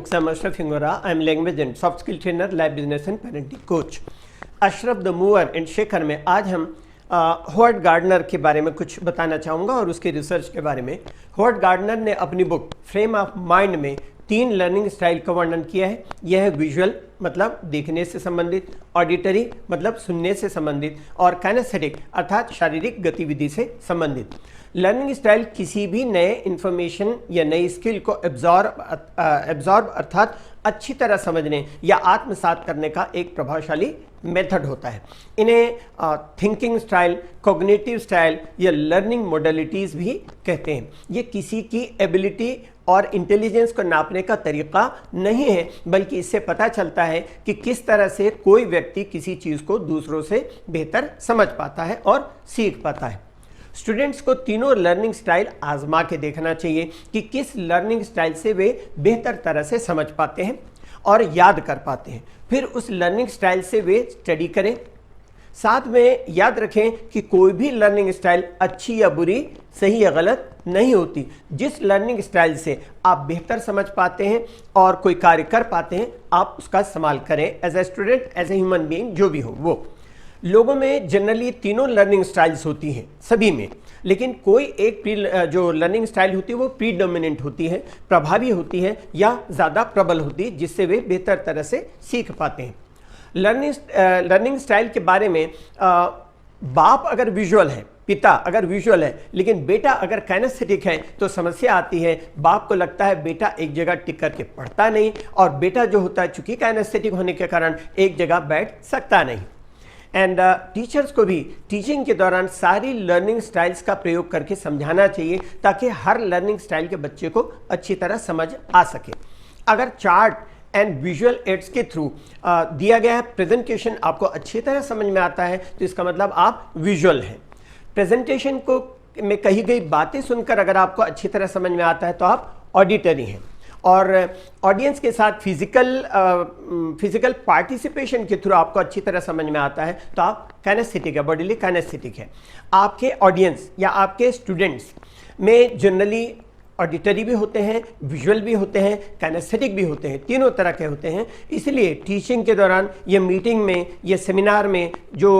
books. I'm Ashraf Hingora. I'm language and soft skill trainer, life business and parenting coach. Ashraf the mover and shaker में आज हम hovered gardener के बारे में कुछ बताना चाहूँगा और उसके रिसर्च के बारे में। होवर्ड गार्डनर ने अपनी बुक फ्रेम ऑफ माइंड में 3 लर्निंग स्टाइल का वर्णन किया है। यह है विजुअल मतलब देखने से संबंधित, ऑडिटरी मतलब सुनने से संबंधित और काइनेस्थेटिक अर्थात शारीरिक गतिविधि से संबंधित। लर्निंग स्टाइल किसी भी नए इंफॉर्मेशन या नई स्किल को एब्जॉर्ब अर्थात अच्छी तरह समझने या आत्मसात करने का एक प्रभावशाली मेथड होता है। इन्हें थिंकिंग स्टाइल, कॉग्निटिव स्टाइल या लर्निंग मोडलिटीज़ भी कहते हैं। ये किसी की एबिलिटी और इंटेलिजेंस को नापने का तरीका नहीं है, बल्कि इससे पता चलता है कि किस तरह से कोई व्यक्ति किसी चीज़ को दूसरों से बेहतर समझ पाता है और सीख पाता है। स्टूडेंट्स को तीनों लर्निंग स्टाइल आजमा के देखना चाहिए कि किस लर्निंग स्टाइल से वे बेहतर तरह से समझ पाते हैं और याद कर पाते हैं। फिर उस लर्निंग स्टाइल से वे स्टडी करें। साथ में याद रखें कि कोई भी लर्निंग स्टाइल अच्छी या बुरी, सही या गलत नहीं होती। जिस लर्निंग स्टाइल से आप बेहतर समझ पाते हैं और कोई कार्य कर पाते हैं, आप उसका इस्तेमाल करें as a student, as a human being, जो भी हो वो। लोगों में जनरली तीनों लर्निंग स्टाइल्स होती हैं, सभी में, लेकिन कोई एक जो लर्निंग स्टाइल होती है वो प्रीडोमिनेंट होती है, प्रभावी होती है या ज़्यादा प्रबल होती है, जिससे वे बेहतर तरह से सीख पाते हैं। लर्निंग स्टाइल के बारे में बाप अगर विजुअल है, पिता अगर विजुअल है, लेकिन बेटा अगर काइनेस्थेटिक है, तो समस्या आती है। बाप को लगता है बेटा एक जगह टिक करके पढ़ता नहीं, और बेटा जो होता है चूंकि काइनेस्थेटिक होने के कारण एक जगह बैठ सकता नहीं। एंड टीचर्स को भी टीचिंग के दौरान सारी लर्निंग स्टाइल्स का प्रयोग करके समझाना चाहिए, ताकि हर लर्निंग स्टाइल के बच्चे को अच्छी तरह समझ आ सके। अगर चार्ट एंड विजुअल एड्स के थ्रू दिया गया है प्रेजेंटेशन आपको अच्छी तरह समझ में आता है, तो इसका मतलब आप विजुअल हैं। प्रेजेंटेशन को में कही गई बातें सुनकर अगर आपको अच्छी तरह समझ में आता है, तो आप ऑडिटरी हैं। और ऑडियंस के साथ फिजिकल पार्टिसिपेशन के थ्रू आपको अच्छी तरह समझ में आता है, तो आप काइनेस्थेटिक है, बॉडीली काइनेस्थेटिक है। आपके ऑडियंस या आपके स्टूडेंट्स में जनरली ऑडिटरी भी होते हैं, विजुअल भी होते हैं, काइनेस्थेटिक भी होते हैं, तीनों तरह के होते हैं। इसलिए टीचिंग के दौरान या मीटिंग में या सेमिनार में जो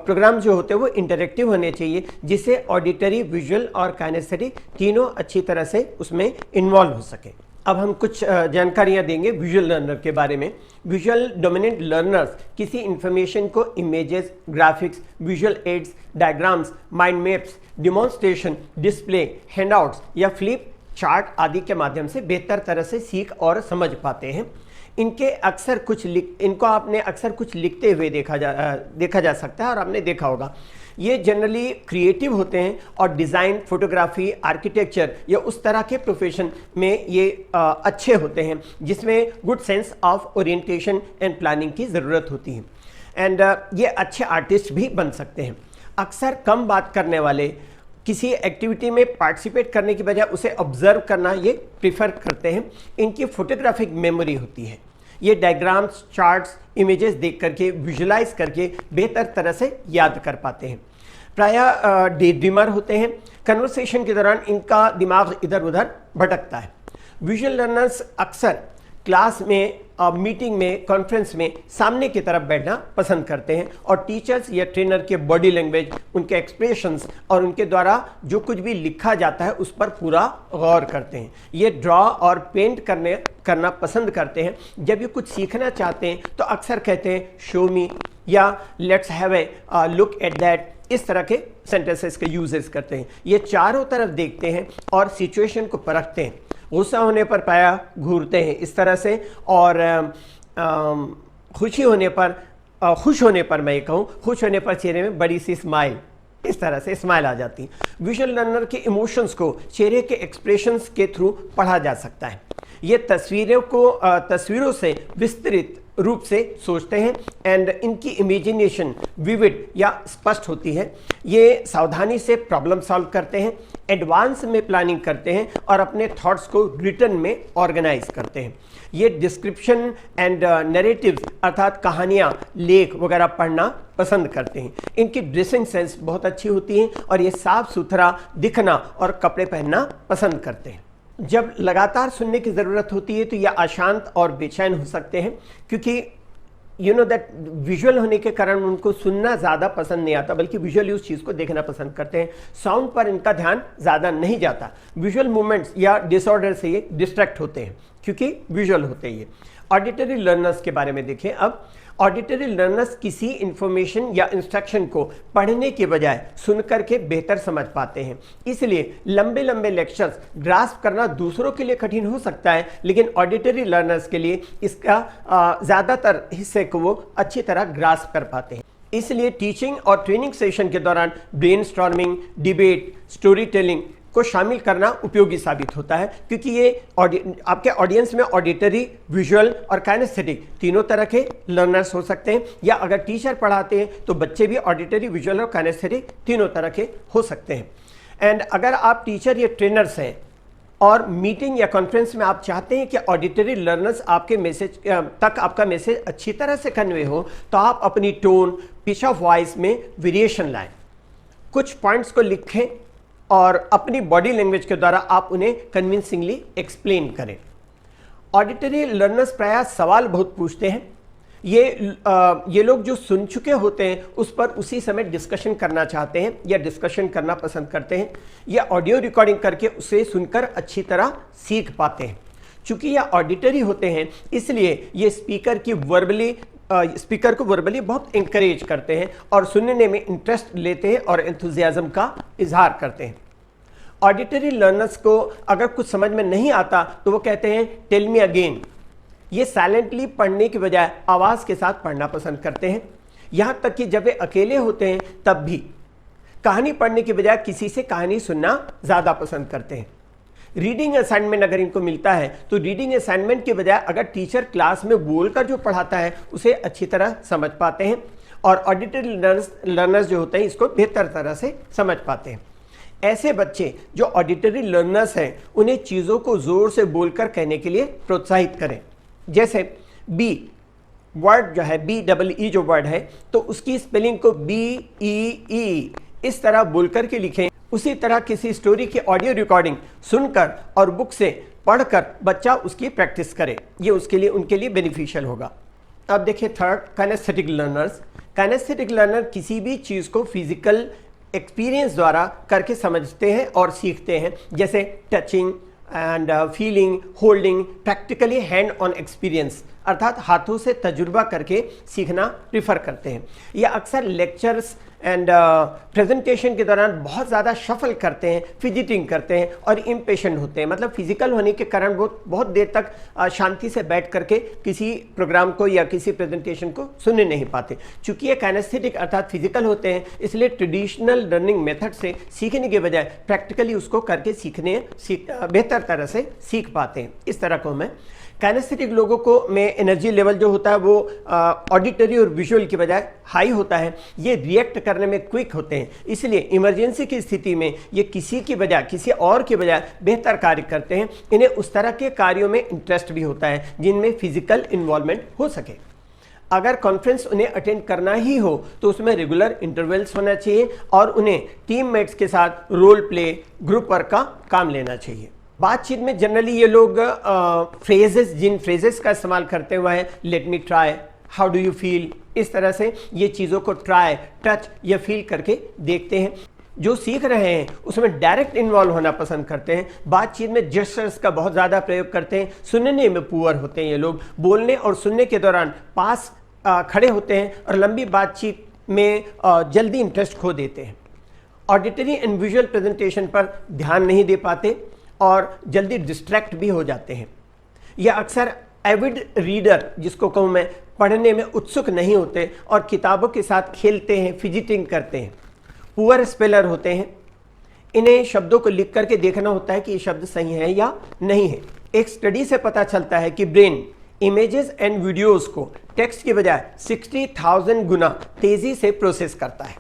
प्रोग्राम जो होते हैं वो इंटरेक्टिव होने चाहिए, जिससे ऑडिटरी, विजुअल और काइनेस्थेटिक तीनों अच्छी तरह से उसमें इन्वॉल्व हो सके। अब हम कुछ जानकारियां देंगे विजुअल लर्नर के बारे में। विजुअल डोमिनेंट लर्नर्स किसी इंफॉर्मेशन को images, graphics, visual aids, diagrams, mind maps, demonstration, display, handouts या फ्लिप चार्ट आदि के माध्यम से बेहतर तरह से सीख और समझ पाते हैं। इनको आपने अक्सर कुछ लिखते हुए देखा जा सकता है, और आपने देखा होगा। ये जनरली क्रिएटिव होते हैं और डिज़ाइन, फोटोग्राफी, आर्किटेक्चर या उस तरह के प्रोफेशन में ये अच्छे होते हैं, जिसमें good sense of orientation and planning की ज़रूरत होती है। एंड ये अच्छे आर्टिस्ट भी बन सकते हैं। अक्सर कम बात करने वाले किसी एक्टिविटी में पार्टिसिपेट करने की बजाय उसे ऑब्जर्व करना ये प्रीफर करते हैं। इनकी फोटोग्राफिक मेमोरी होती है। ये डायग्राम्स, चार्ट्स, इमेजेस देख करके, विजुलाइज करके बेहतर तरह से याद कर पाते हैं। प्रायः डे ड्रीमर होते हैं। कन्वर्सेशन के दौरान इनका दिमाग इधर उधर भटकता है। विजुअल लर्नर्स अक्सर क्लास में, मीटिंग में, कॉन्फ्रेंस में सामने की तरफ बैठना पसंद करते हैं, और टीचर्स या ट्रेनर के बॉडी लैंग्वेज, उनके एक्सप्रेशंस और उनके द्वारा जो कुछ भी लिखा जाता है उस पर पूरा गौर करते हैं। ये ड्रॉ और पेंट करना पसंद करते हैं। जब ये कुछ सीखना चाहते हैं तो अक्सर कहते हैं शो मी या let's have a look at that. इस तरह के सेंटेंसेस के यूजेस करते हैं। ये चारों तरफ देखते हैं और सिचुएशन को परखते हैं। गुस्सा होने पर पाया घूरते हैं इस तरह से, और खुश होने पर मैं ये कहूँ, खुश होने पर चेहरे में बड़ी सी स्माइल, इस तरह से स्माइल आ जाती है। विजुअल लर्नर के इमोशंस को चेहरे के एक्सप्रेशंस के थ्रू पढ़ा जा सकता है। ये तस्वीरों से विस्तृत रूप से सोचते हैं, एंड इनकी इमेजिनेशन विविड या स्पष्ट होती है। ये सावधानी से प्रॉब्लम सॉल्व करते हैं, एडवांस में प्लानिंग करते हैं और अपने थॉट्स को रिटर्न में ऑर्गेनाइज करते हैं। ये डिस्क्रिप्शन एंड नैरेटिव्स अर्थात कहानियाँ, लेख वगैरह पढ़ना पसंद करते हैं। इनकी ड्रेसिंग सेंस बहुत अच्छी होती है और ये साफ सुथरा दिखना और कपड़े पहनना पसंद करते हैं। जब लगातार सुनने की ज़रूरत होती है तो यह अशांत और बेचैन हो सकते हैं, क्योंकि यू नो दैट विजुअल होने के कारण उनको सुनना ज़्यादा पसंद नहीं आता, बल्कि विजुअली उस चीज़ को देखना पसंद करते हैं। साउंड पर इनका ध्यान ज़्यादा नहीं जाता। विजुअल मूवमेंट्स या डिसऑर्डर से ये डिस्ट्रैक्ट होते हैं क्योंकि विजुअल होते ही है। ऑडिटरी लर्नर्स के बारे में देखें अब। ऑडिटरी लर्नर्स किसी इंफॉर्मेशन या इंस्ट्रक्शन को पढ़ने के बजाय सुनकर के बेहतर समझ पाते हैं। इसलिए लंबे लंबे लेक्चर्स ग्रास्प करना दूसरों के लिए कठिन हो सकता है, लेकिन ऑडिटरी लर्नर्स के लिए इसका ज़्यादातर हिस्से को वो अच्छी तरह ग्रास्प कर पाते हैं। इसलिए टीचिंग और ट्रेनिंग सेशन के दौरान ब्रेनस्टॉर्मिंग, डिबेट, स्टोरी टेलिंग को शामिल करना उपयोगी साबित होता है, क्योंकि ये आपके ऑडियंस में ऑडिटरी, विजुअल और काइनेस्थेटिक तीनों तरह के लर्नर्स हो सकते हैं। या अगर टीचर पढ़ाते हैं तो बच्चे भी ऑडिटरी, विजुअल और काइनेस्थेटिक तीनों तरह के हो सकते हैं। एंड अगर आप टीचर या ट्रेनर्स हैं और मीटिंग या कॉन्फ्रेंस में आप चाहते हैं कि ऑडिटरी लर्नर्स आपके मैसेज तक आपका मैसेज अच्छी तरह से कन्वे हो, तो आप अपनी टोन, पिच ऑफ वॉइस में वेरिएशन लाएं, कुछ पॉइंट्स को लिखें और अपनी बॉडी लैंग्वेज के द्वारा आप उन्हें कन्विंसिंगली एक्सप्लेन करें। ऑडिटरी लर्नर्स प्रायः सवाल बहुत पूछते हैं। ये लोग जो सुन चुके होते हैं उस पर उसी समय डिस्कशन करना चाहते हैं या डिस्कशन करना पसंद करते हैं, या ऑडियो रिकॉर्डिंग करके उसे सुनकर अच्छी तरह सीख पाते हैं। चूंकि ये ऑडिटरी होते हैं इसलिए ये स्पीकर को वर्बली बहुत इंकरेज करते हैं और सुनने में इंटरेस्ट लेते हैं और एंथुजियाज्म का इजहार करते हैं। ऑडिटरी लर्नर्स को अगर कुछ समझ में नहीं आता तो वो कहते हैं टेल मी अगेन। ये साइलेंटली पढ़ने के बजाय आवाज़ के साथ पढ़ना पसंद करते हैं। यहाँ तक कि जब वे अकेले होते हैं तब भी कहानी पढ़ने के बजाय किसी से कहानी सुनना ज़्यादा पसंद करते हैं। रीडिंग असाइनमेंट अगर इनको मिलता है तो रीडिंग असाइनमेंट के बजाय अगर टीचर क्लास में बोलकर जो पढ़ाता है उसे अच्छी तरह समझ पाते हैं, और ऑडिटरी लर्नर्स जो होते हैं इसको बेहतर तरह से समझ पाते हैं। ऐसे बच्चे जो ऑडिटरी लर्नर्स हैं उन्हें चीज़ों को ज़ोर से बोलकर कहने के लिए प्रोत्साहित करें। जैसे बी वर्ड जो है, BEE जो वर्ड है, तो उसकी स्पेलिंग को BEE इस तरह बोलकर के लिखें। उसी तरह किसी स्टोरी की ऑडियो रिकॉर्डिंग सुनकर और बुक से पढ़कर बच्चा उसकी प्रैक्टिस करे, ये उनके लिए बेनिफिशियल होगा। अब देखिए third, kinesthetic learners. Kinesthetic learner किसी भी चीज़ को फिजिकल एक्सपीरियंस द्वारा करके समझते हैं और सीखते हैं, जैसे touching and feeling, holding, practically hand on experience, अर्थात हाथों से तजुर्बा करके सीखना प्रिफर करते हैं। यह अक्सर लेक्चर्स एंड प्रेजेंटेशन के दौरान बहुत ज़्यादा शफल करते हैं, फिजिटिंग करते हैं और इम्पेशेंट होते हैं। मतलब फिजिकल होने के कारण वो बहुत देर तक शांति से बैठ करके किसी प्रोग्राम को या किसी प्रेजेंटेशन को सुन नहीं पाते। चूँकि ये काइनेस्थेटिक अर्थात फिजिकल होते हैं, इसलिए ट्रेडिशनल लर्निंग मेथड से सीखने के बजाय प्रैक्टिकली उसको करके बेहतर तरह से सीख पाते हैं। इस तरह को मैं काइनेस्थेटिक लोगों को में एनर्जी लेवल जो होता है वो ऑडिटरी और विजुअल के बजाय हाई होता है। ये रिएक्ट करने में क्विक होते हैं, इसलिए इमरजेंसी की स्थिति में ये किसी और के बजाय बेहतर कार्य करते हैं। इन्हें उस तरह के कार्यों में इंटरेस्ट भी होता है जिनमें फिजिकल इन्वॉल्वमेंट हो सके। अगर कॉन्फ्रेंस उन्हें अटेंड करना ही हो तो उसमें रेगुलर इंटरवल्स होना चाहिए और उन्हें टीममेट्स के साथ रोल प्ले, ग्रुप वर्क का काम लेना चाहिए। बातचीत में जनरली ये लोग जिन फ्रेजेस का इस्तेमाल करते हुए हैं, let me try, how do you feel, इस तरह से ये चीज़ों को ट्राई, टच या फील करके देखते हैं। जो सीख रहे हैं उसमें डायरेक्ट इन्वॉल्व होना पसंद करते हैं। बातचीत में जेस्चर्स का बहुत ज़्यादा प्रयोग करते हैं। सुनने में पुअर होते हैं ये लोग। बोलने और सुनने के दौरान पास खड़े होते हैं और लंबी बातचीत में जल्दी इंटरेस्ट खो देते हैं। ऑडिटरी एंड विजुअल प्रेजेंटेशन पर ध्यान नहीं दे पाते और जल्दी डिस्ट्रैक्ट भी हो जाते हैं। यह अक्सर एविड रीडर, जिसको कहूँ मैं, पढ़ने में उत्सुक नहीं होते और किताबों के साथ खेलते हैं, फिजिटिंग करते हैं। पुअर स्पेलर होते हैं। इन्हें शब्दों को लिख करके देखना होता है कि ये शब्द सही है या नहीं है। एक स्टडी से पता चलता है कि ब्रेन इमेजेस एंड वीडियोस को टेक्स्ट के बजाय 60,000 गुना तेज़ी से प्रोसेस करता है।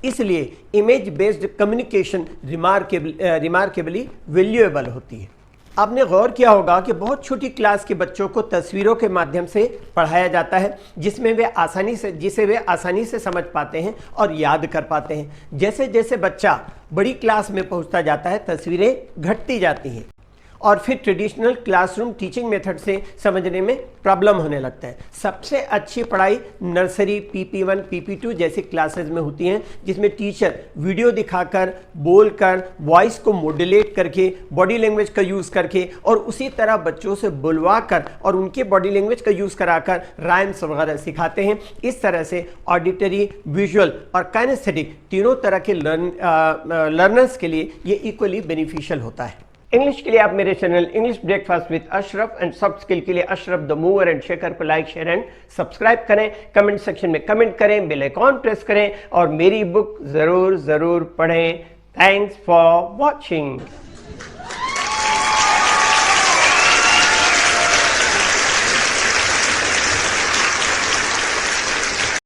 इसलिए image based communication remarkably valuable होती है। आपने गौर किया होगा कि बहुत छोटी क्लास के बच्चों को तस्वीरों के माध्यम से पढ़ाया जाता है, जिसे वे आसानी से समझ पाते हैं और याद कर पाते हैं। जैसे जैसे बच्चा बड़ी क्लास में पहुंचता जाता है तस्वीरें घटती जाती हैं और फिर ट्रेडिशनल क्लासरूम टीचिंग मेथड से समझने में प्रॉब्लम होने लगता है। सबसे अच्छी पढ़ाई नर्सरी PP1 PP2 जैसी क्लासेस में होती हैं, जिसमें टीचर वीडियो दिखाकर, बोलकर, वॉइस को मॉड्यूलेट करके, बॉडी लैंग्वेज का यूज़ करके और उसी तरह बच्चों से बुलवा कर और उनके बॉडी लैंग्वेज का यूज़ कराकर राइम्स वगैरह सिखाते हैं। इस तरह से ऑडिटरी, विजुअल और काइनेस्थेटिक तीनों तरह के लर्नर्स के लिए ये इक्वली बेनिफिशियल होता है। इंग्लिश के लिए आप मेरे channel English breakfast with Ashraf and soft skill के लिए Ashraf the mover and shaker को लाइक, शेयर एंड सब्सक्राइब करें। कमेंट सेक्शन में कमेंट करें, बेल आइकॉन प्रेस करें और मेरी बुक जरूर पढ़ें। Thanks for watching.